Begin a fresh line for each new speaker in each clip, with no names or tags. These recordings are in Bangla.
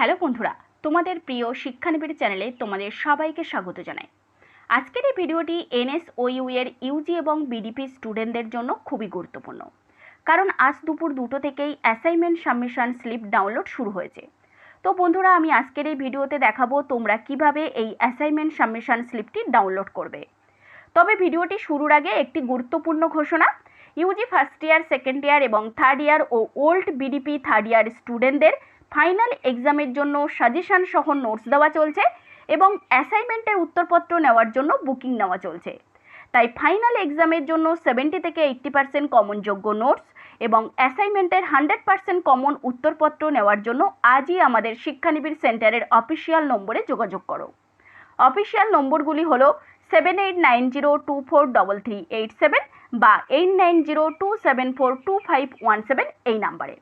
হ্যালো বন্ধুরা, তোমাদের প্রিয় শিক্ষানিবিড় চ্যানেলে তোমাদের সবাইকে স্বাগত জানাই। আজকের এই ভিডিওটি NSOU এর ইউজি এবং বিডিপি স্টুডেন্টদের জন্য খুবই গুরুত্বপূর্ণ, কারণ আজ দুপুর 2টো থেকেই অ্যাসাইনমেন্ট সাবমিশন স্লিপ ডাউনলোড শুরু হয়েছে। তো বন্ধুরা, আমি আজকের এই ভিডিওতে দেখাবো তোমরা কিভাবে এই অ্যাসাইনমেন্ট সাবমিশন স্লিপটি ডাউনলোড করবে। তবে ভিডিওটি শুরুর আগে একটি গুরুত্বপূর্ণ ঘোষণা। Yuji first year, second year এবং থার্ড ইয়ার ও ওল্ড বিডিপি থার্ড ইয়ার স্টুডেন্টদের ফাইনাল এক্সামের জন্য সাজেশন সহ নোটস দেওয়া চলছে এবং অ্যাসাইনমেন্টের উত্তরপত্র নেওয়ার জন্য বুকিং নেওয়া চলছে। তাই ফাইনাল এক্সামের জন্য 70 থেকে 80% কমনযোগ্য নোটস এবং অ্যাসাইনমেন্টের 100% কমন উত্তরপত্র নেওয়ার জন্য আজই আমাদের শিক্ষানিবিড় সেন্টারের অফিসিয়াল নম্বরে যোগাযোগ করো। অফিসিয়াল নম্বরগুলি হলো 7890243387 বা 8902742517 এই নাম্বারে।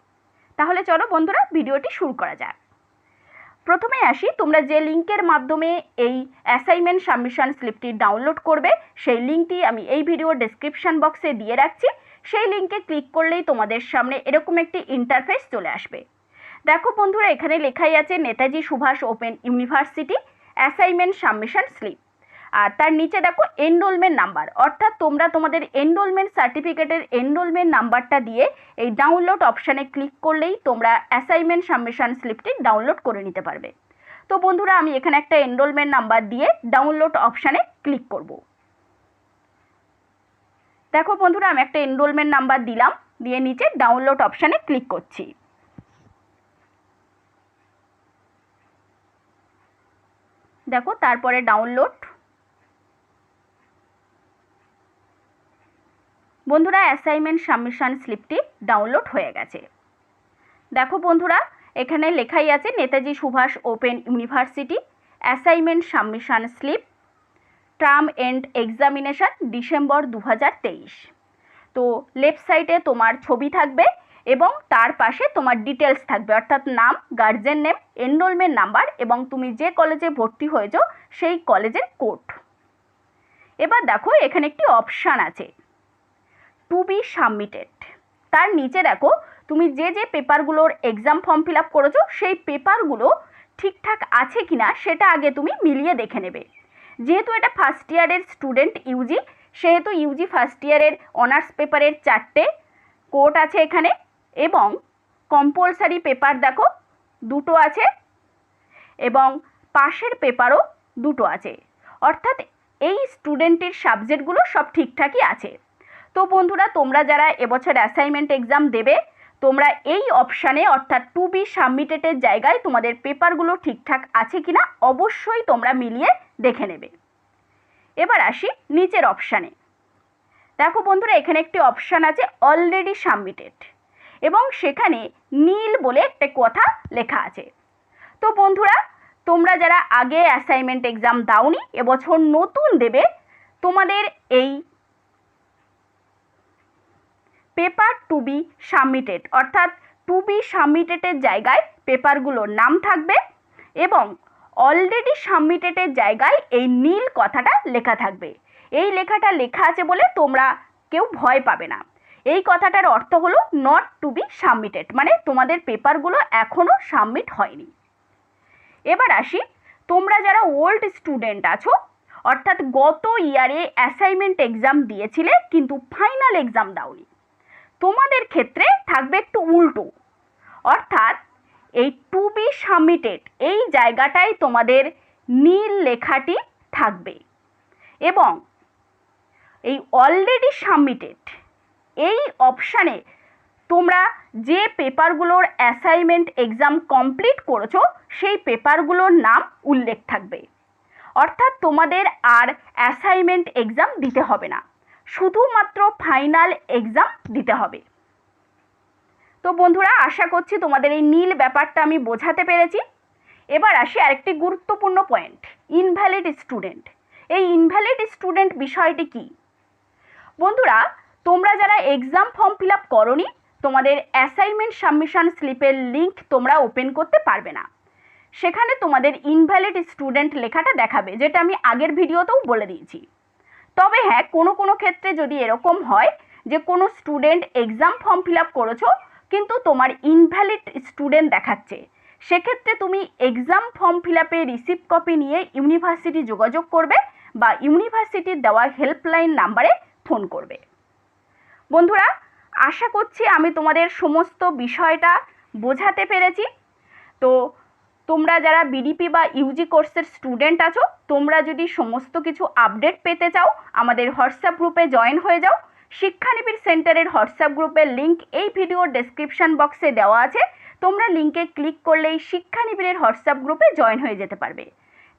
তাহলে চলো বন্ধুরা, ভিডিওটি শুরু করা যাক। প্রথমে আসি, তোমরা যে লিঙ্কের মাধ্যমে এই অ্যাসাইনমেন্ট সাবমিশন স্লিপটি ডাউনলোড করবে সেই লিঙ্কটি আমি এই ভিডিওর ডেসক্রিপশন বক্সে দিয়ে রাখছি। সেই লিঙ্কে ক্লিক করলেই তোমাদের সামনে এরকম একটি ইন্টারফেস চলে আসবে। দেখো বন্ধুরা, এখানে লেখাই আছে Netaji Subhas open university assignment submission slip, আর তার নিচে দেখো এনরোলমেন্ট নাম্বার, অর্থাৎ তোমরা তোমাদের এনরোলমেন্ট সার্টিফিকেটের এনরোলমেন্ট নাম্বারটা দিয়ে এই ডাউনলোড অপশানে ক্লিক করলেই তোমরা অ্যাসাইনমেন্ট সাবমিশন স্লিপটি ডাউনলোড করে নিতে পারবে। তো বন্ধুরা, আমি এখানে একটা এনরোলমেন্ট নাম্বার দিয়ে ডাউনলোড অপশানে ক্লিক করব। দেখো বন্ধুরা, আমি একটা এনরোলমেন্ট নাম্বার দিলাম, দিয়ে নিচে ডাউনলোড অপশানে ক্লিক করছি। দেখো তারপরে ডাউনলোড। বন্ধুরা, অ্যাসাইনমেন্ট সাবমিশন স্লিপটি ডাউনলোড হয়ে গেছে। দেখো বন্ধুরা, এখানে লেখাই আছে Netaji Subhas open university assignment submission slip, term end examination December 2023। তো লেফট সাইডে তোমার ছবি থাকবে এবং তার পাশে তোমার ডিটেলস থাকবে, অর্থাৎ নাম, গার্জেন নেম, এনরোলমেন্ট নাম্বার এবং তুমি যে কলেজে ভর্তি হয়েছো সেই কলেজের কোড। এবার দেখো এখানে একটি অপশান আছে টু বি সাবমিটেড। তার নিচে দেখো তুমি যে যে পেপারগুলোর এক্সাম ফর্ম ফিল আপ করেছো সেই পেপারগুলো ঠিকঠাক আছে কিনা সেটা আগে তুমি মিলিয়ে দেখে নেবে। যেহেতু এটা ফার্স্ট ইয়ারের স্টুডেন্ট ইউজি, সেহেতু ইউজি ফার্স্ট ইয়ারের অনার্স পেপারের 4টে কোড আছে এখানে এবং কম্পালসারি পেপার দেখো 2টো আছে এবং পাশের পেপারও 2টো আছে, অর্থাৎ এই স্টুডেন্টের সাবজেক্টগুলো সব ঠিকঠাকই আছে। তো বন্ধুরা, তোমরা যারা এবছর অ্যাসাইনমেন্ট এক্সাম দেবে তোমরা এই অপশানে অর্থাৎ টু বি সাবমিটেডের জায়গায় তোমাদের পেপারগুলো ঠিকঠাক আছে কিনা অবশ্যই তোমরা মিলিয়ে দেখে নেবে। এবার আসি নিচের অপশানে। দেখো বন্ধুরা, এখানে একটি অপশান আছে অলরেডি সাবমিটেড এবং সেখানে নীল বলে একটা কথা লেখা আছে। তো বন্ধুরা, তোমরা যারা আগে অ্যাসাইনমেন্ট এক্সাম দাওনি, এবছর নতুন দেবে, তোমাদের এই পেপার টু বি সাবমিটেড অর্থাৎ টু বি সাবমিটেডের জায়গায় পেপারগুলোর নাম থাকবে এবং অলরেডি সাবমিটেডের জায়গায় এই নীল কথাটা লেখা থাকবে। এই লেখাটা লেখা আছে বলে তোমরা কেউ ভয় পাবে না। এই কথাটার অর্থ হলো নট টু বি সাবমিটেড, মানে তোমাদের পেপারগুলো এখনও সাবমিট হয়নি। এবার আসি, তোমরা যারা ওল্ড স্টুডেন্ট আছো অর্থাৎ গত ইয়ারে অ্যাসাইনমেন্ট এক্সাম দিয়েছিলে কিন্তু ফাইনাল এক্সাম দাওনি, তোমাদের ক্ষেত্রে থাকবে একটু উল্টো, অর্থাৎ এই টু বি সাবমিটেড এই জায়গাটায় তোমাদের নীল লেখাটি থাকবে এবং এই অলরেডি সাবমিটেড এই অপশানে তোমরা যে পেপারগুলোর অ্যাসাইনমেন্ট এক্সাম কমপ্লিট করেছো সেই পেপারগুলোর নাম উল্লেখ থাকবে, অর্থাৎ তোমাদের আর অ্যাসাইনমেন্ট এক্সাম দিতে হবে না, শুধুমাত্র ফাইনাল এক্সাম দিতে হবে। তো বন্ধুরা, আশা করছি তোমাদের এই নীল ব্যাপারটা আমি বোঝাতে পেরেছি। এবার আসি আরেকটি গুরুত্বপূর্ণ পয়েন্ট, ইনভ্যালিড স্টুডেন্ট। এই ইনভ্যালিড স্টুডেন্ট বিষয়টি কি? বন্ধুরা, তোমরা যারা এক্সাম ফর্ম ফিল আপ করোনি তোমাদের অ্যাসাইনমেন্ট সাবমিশন স্লিপের লিঙ্ক তোমরা ওপেন করতে পারবে না, সেখানে তোমাদের ইনভ্যালিড স্টুডেন্ট লেখাটা দেখাবে, যেটা আমি আগের ভিডিওতেও বলে দিয়েছি। তবে হ্যাঁ, কোনো ক্ষেত্রে যদি এরকম হয় যে কোনো student exam form fill up করেছো কিন্তু তোমার ইনভ্যালিড স্টুডেন্ট দেখাচ্ছে, সেক্ষেত্রে তুমি এক্সাম ফর্ম ফিল আপে রিসিপ্ট কপি নিয়ে ইউনিভার্সিটি যোগাযোগ করবে বা ইউনিভার্সিটির দেওয়া হেল্পলাইন নাম্বারে ফোন করবে। বন্ধুরা, আশা করছি আমি তোমাদের সমস্ত বিষয়টা বোঝাতে পেরেছি। তো তোমরা যারা বিডিপি বা ইউজি কোর্সের স্টুডেন্ট আছো, তোমরা যদি সমস্ত কিছু আপডেট পেতে চাও আমাদের হোয়াটসঅ্যাপ গ্রুপে জয়েন হয়ে যাও। শিক্ষানিবিড় সেন্টারের হোয়াটসঅ্যাপ গ্রুপের লিঙ্ক এই ভিডিওর ডেসক্রিপশন বক্সে দেওয়া আছে। তোমরা লিঙ্কে ক্লিক করলেই শিক্ষানিবিড়ের হোয়াটসঅ্যাপ গ্রুপে জয়েন হয়ে যেতে পারবে।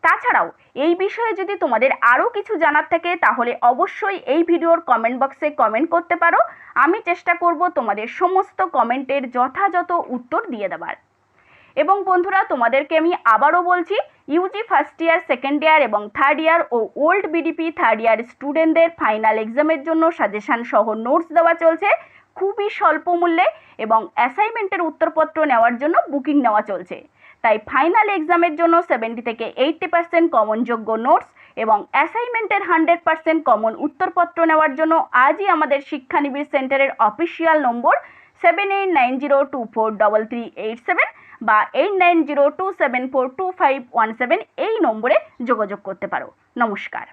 তাছাড়াও এই বিষয়ে যদি তোমাদের আরও কিছু জানার থাকে তাহলে অবশ্যই এই ভিডিওর কমেন্ট বক্সে কমেন্ট করতে পারো। আমি চেষ্টা করব তোমাদের সমস্ত কমেন্টের যথাযথ উত্তর দিয়ে দেবার। এবং বন্ধুরা, তোমাদেরকে আমি আবারও বলছি, Yuji first year, second year এবং থার্ড ইয়ার ও ওল্ড বিডিপি থার্ড ইয়ার স্টুডেন্টদের ফাইনাল এক্সামের জন্য সাজেশান সহ নোটস দেওয়া চলছে খুবই স্বল্প মূল্যে, এবং অ্যাসাইনমেন্টের উত্তরপত্র নেওয়ার জন্য বুকিং নেওয়া চলছে। তাই ফাইনাল এক্সামের জন্য 70 থেকে 80% কমনযোগ্য নোটস এবং অ্যাসাইনমেন্টের 100% কমন উত্তরপত্র নেওয়ার জন্য আজই আমাদের শিক্ষানিবিড় সেন্টারের অফিসিয়াল নম্বর 7890243387 বা 8902742517 এই নম্বরে যোগাযোগ করতে পারো। নমস্কার।